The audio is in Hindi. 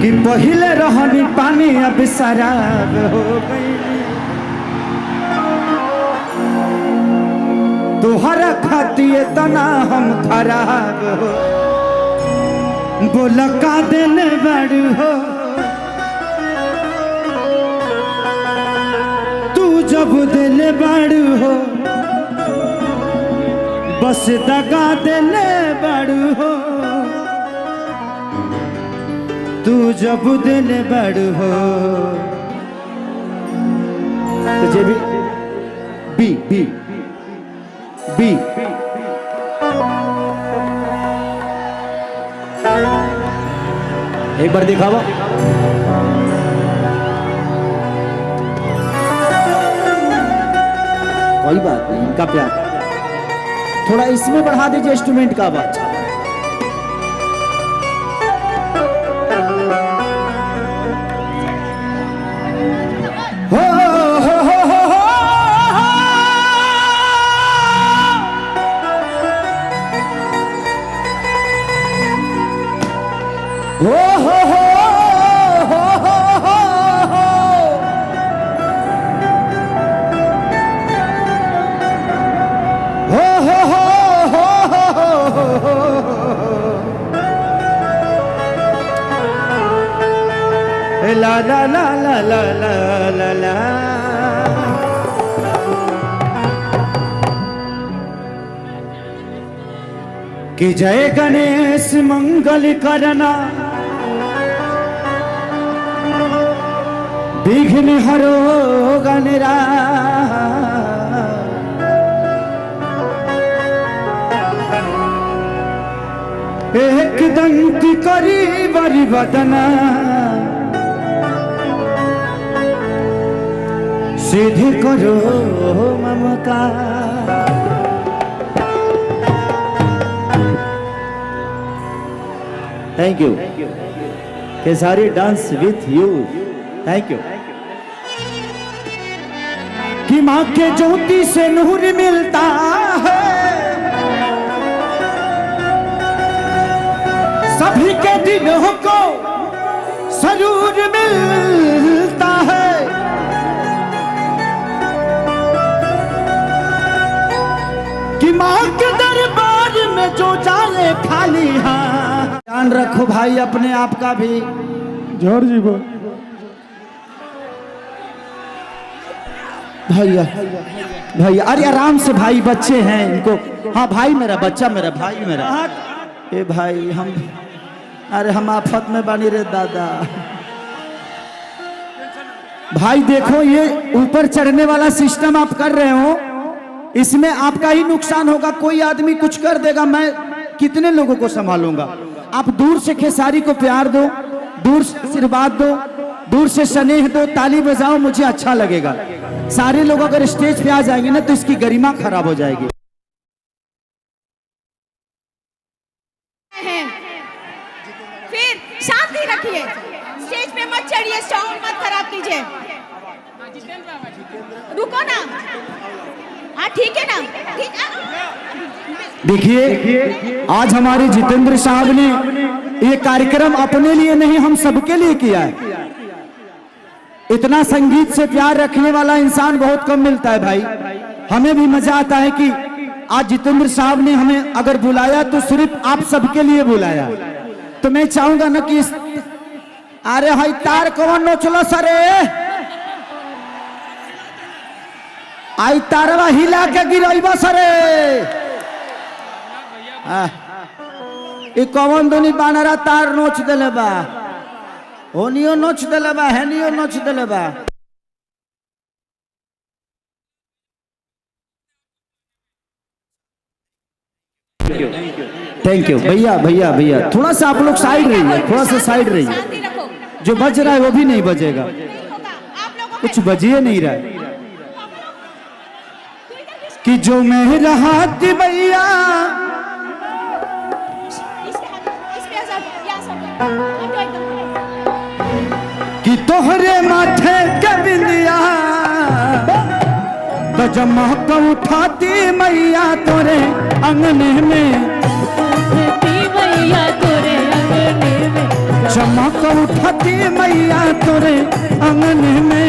कि पहले रहनी पानी अब शराब हो गई। तुहरा खातिर तना हम खराब हो। बोला का दिन बड़ हो तू जब दिल बड़ हो। बस दगा दिल बड़ हो तू जब दिल बड़ हो। तो बी बी बी एक बार दिखावा। कोई बात नहीं, इनका प्यार थोड़ा इसमें बढ़ा दीजिए इंस्ट्रूमेंट का आवाज। ला ला ला ला ला ला ला ला। कि जय गणेश मंगल करना विघ्न हरो गणरा। एक दंती करी बरी बदना सीधी करो ममता। थैंक यू केसारी dance with you. Thank you. कि माँ के ज्योति से नूर मिलता है सभी के दिलों को सरूर मिलता है। कि माँ के दरबार में जो जाए खाली हाथ। ध्यान रखो भाई अपने आप का भी। जोर जी बोल भैया भैया। अरे आराम से भाई, बच्चे हैं इनको। हाँ भाई मेरा बच्चा, मेरा भाई मेरा। ए भाई हम, अरे हम आफत में बनी रे दादा। भाई देखो ये ऊपर चढ़ने वाला सिस्टम आप कर रहे हो, इसमें आपका ही नुकसान होगा। कोई आदमी कुछ कर देगा, मैं कितने लोगों को संभालूंगा। आप दूर से खेसारी को प्यार दो, दूर से आशीर्वाद दो, दूर से स्नेह दो, ताली बजाओ, मुझे अच्छा लगेगा। सारे लोग अगर स्टेज पे आ जाएंगे ना तो इसकी गरिमा खराब हो जाएगी। फिर शांति रखिए, स्टेज पे मत चढ़िए, साउंड मत खराब कीजिए। रुको ना, हाँ ठीक है ना। देखिए आज हमारे जितेंद्र साहब ने ये कार्यक्रम अपने लिए नहीं हम सबके लिए किया है। इतना संगीत से प्यार रखने वाला इंसान बहुत कम मिलता है भाई। हमें भी मजा आता है कि आज जितेंद्र साहब ने हमें अगर बुलाया तो सिर्फ आप सबके लिए बुलाया। तो मैं चाहूंगा ना कि अरे हाई तार कौन नोचलो सरे, आई तारवा हिला के गिरइबा सरे। कौन दोनी बानरा तार नोच दिले बा, होनियो नोच दिले बा, हेनियो नोच दिले बा। थैंक यू भैया भैया भैया। थोड़ा सा आप लोग साइड रहिए, थोड़ा सा साइड रहिए। जो बज रहा है वो भी नहीं बजेगा, कुछ बजिए नहीं रहा है। कि जो मैं रहा थी भैया कि तोहरे माथे के बिंदिया तो जमा को उठाती मैया तोरे अंगने में, मैया तोरे अंगने में चमक उठती मैया तोरे अंगन में